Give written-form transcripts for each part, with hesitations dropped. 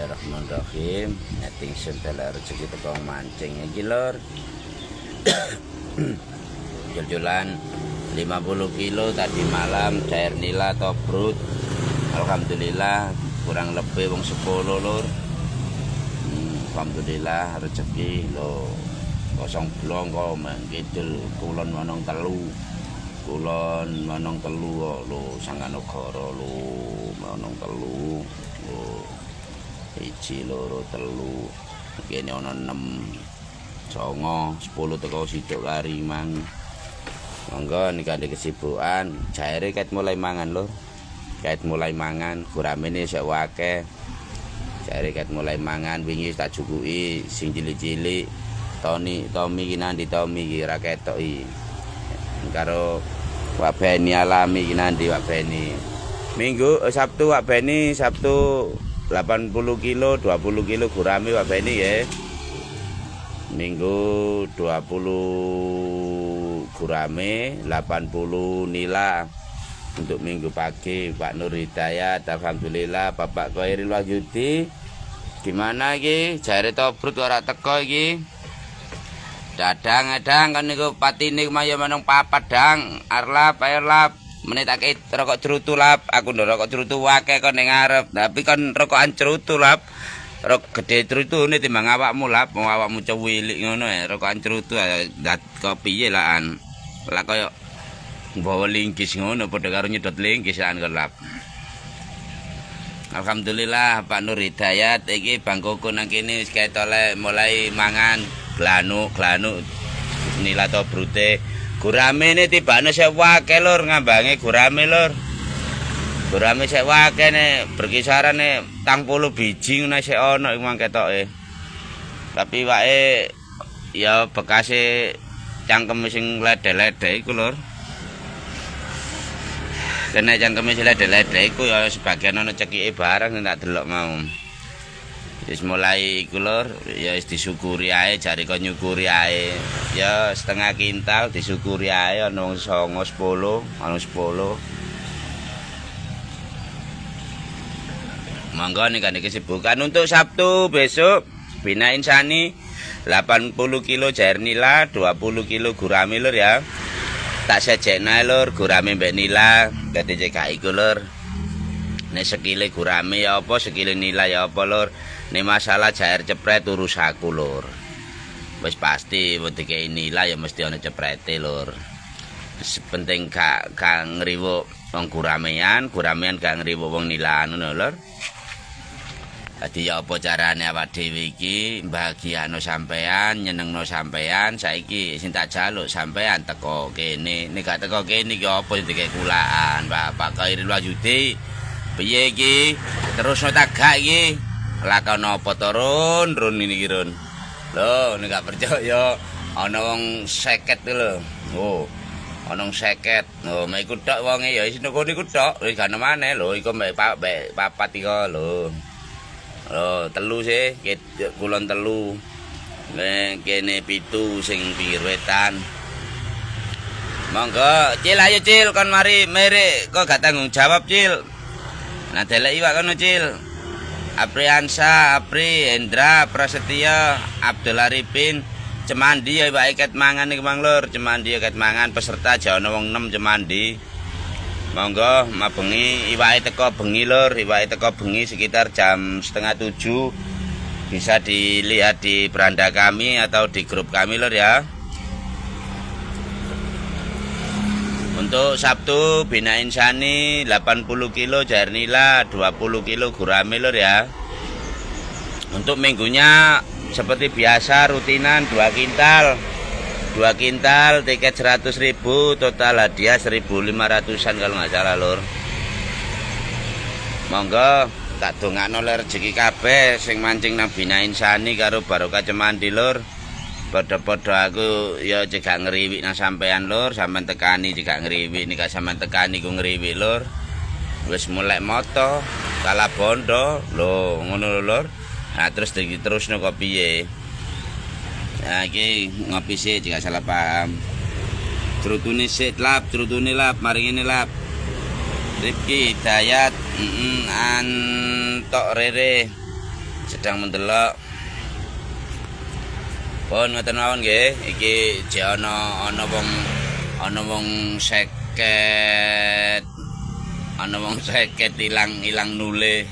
Bismillahirrahmanirrahim. Netting sentela rezeki teko mancing iki lur. Jul-julan 50 kilo tadi malam cair nila tobrut. Alhamdulillah kurang lebih wong 10 lur. Alhamdulillah rezeki lho. Kosong blong kok mangkidul kulon manong telu. Kulon manong telu kok lho Sanganegara lho manong telu. Iji loro telu kene ana 6 songo 10 teko sidok kari mang monggo nikane kesibukan jaire ket mulai mangan lho ket mulai mangan guramene sik akeh jaire ket mulai mangan wingi tak jukuki sing cilik-cilik Tommy iki nandi Tommy iki ra ketok iki karo Wak Beni alami iki nandi Wak Beni Minggu Sabtu Wak Beni Sabtu 80 kilo 20 kilo gurame Wak Beni ya. Minggu 20 gurame 80 nila. Untuk minggu pagi Pak Nur Hidayat alhamdulillah Bapak Khairil Wahyudi gimana iki jare tobrut ora teko iki. Dadang-dadang kan niku patine kaya meneng papat dang arlap menitake rokok cerutu lap aku ndok rokok cerutu akeh kon ning ngarep tapi kon rokokan cerutu lap rok gede cerutu ne timbang awakmu lap awakmu cewilik ngono ya rokokan cerutu dat kopi lan lah kaya bawa linggis ngono padha karo nyedot linggis lan lap alhamdulillah Pak Nur Hidayat iki bangkuku nang kene wis ketole mulai mangan glanu nila to brute gurame ini tibane sik akeh lur ngambange gurame lur. Gurame sik akeh ne berkisaran ne 30 biji ngono sik ana iku ketoke. Tapi wae ya bekase cangkem sing lede-lede iku lur. Kene cangkem sing lede-lede iku ya sebagian ana cekike barang tak delok mau. Wis mulai iku lur, ya wis disyukuri ae jare kok nyukuri ae. Ya setengah kintal disyukuri ae ana wong 9 10, ana 10. Monggo nek kesibukan untuk Sabtu besok Bina Insani 80 kilo jair nila, 20 kilo gurame lur ya. Tak sejekna lur gurame mbek nila, dadi cekak iku lur. Nek sekile gurame ya apa, sekile nila ya apa lur. Ini masalah jair cepret urus aku lur. Wis pasti wedike nila ya mesti ana ceprete lur. Penting gak ngriwuk wong guramean gak ngriwuk wong nilaan ngono lur. Dadi ya apa carane awak dhewe iki mbahagiano sampean, nyenengno sampean, saiki sing tak jaluk sampean teko kene. Nek gak teko kene iki apa sing dikek kulaan, Pak Khairil Wahyudi. Piye iki? Terusno tak gak iki? Lakon apa turun ini kirun. Lho, nek gak percaya ana wong 50 lho. Oh. Ana wong 50. Oh, mek iku tok wonge ya wis niku tok. Wis gak maneh lho, iku mek papat iki lho. Lho, telu sih, kulon telu. Nek kene 7 sing pinggir wetan. Monggo, Cil ayo Cil kon mari merek kok gak tanggung jawab Cil. Nah delek iwak kono Cil. Apriansa, Apri, Hendra, Prasetya, Abdul Arifin, Cemandi ya Pak iket mangan iki Mang Lur, Cemandi iket mangan peserta jane wong 6 Cemandi. Monggo mabengi iwake teko bengi Lur, iwake teko bengi sekitar jam 6:30 bisa dilihat di beranda kami atau di grup kami Lur ya. Untuk Sabtu Bina Insani 80 kilo jair nila, 20 kilo gurame lur ya. Untuk minggunya seperti biasa rutinan 2 kintal. 2 kintal tiket 100.000, total hadiah 1.500-an kalau nggak salah lur. Monggo tak dongakno rezeki kabeh sing mancing nang Bina Insani karo Barokah Cemandi lur. Padha-padha aku ya cegak ngriwik nang sampean lur, sampean tekani cegak ngriwik nek sampean tekani ku ngriwik lur. Wis mulai moto, kala bondo lho ngono lur. Nah terus diterusno kok piye? Nah iki ngopi sik jika salah paham. Trutune sik lap, trutune lap, mari ngene lap. Rifki Hidayat antok rere sedang mendelok. Pun ngoten mawon nggih, iki jek ana wong seket ilang nule.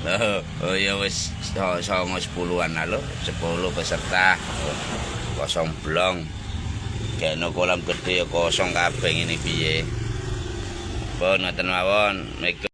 Loh, oh ya wis 10-an lho, 10 peserta. Kosong blong. Kena kolam gede ya kosong kabeh ngene piye. Pun ngoten mawon.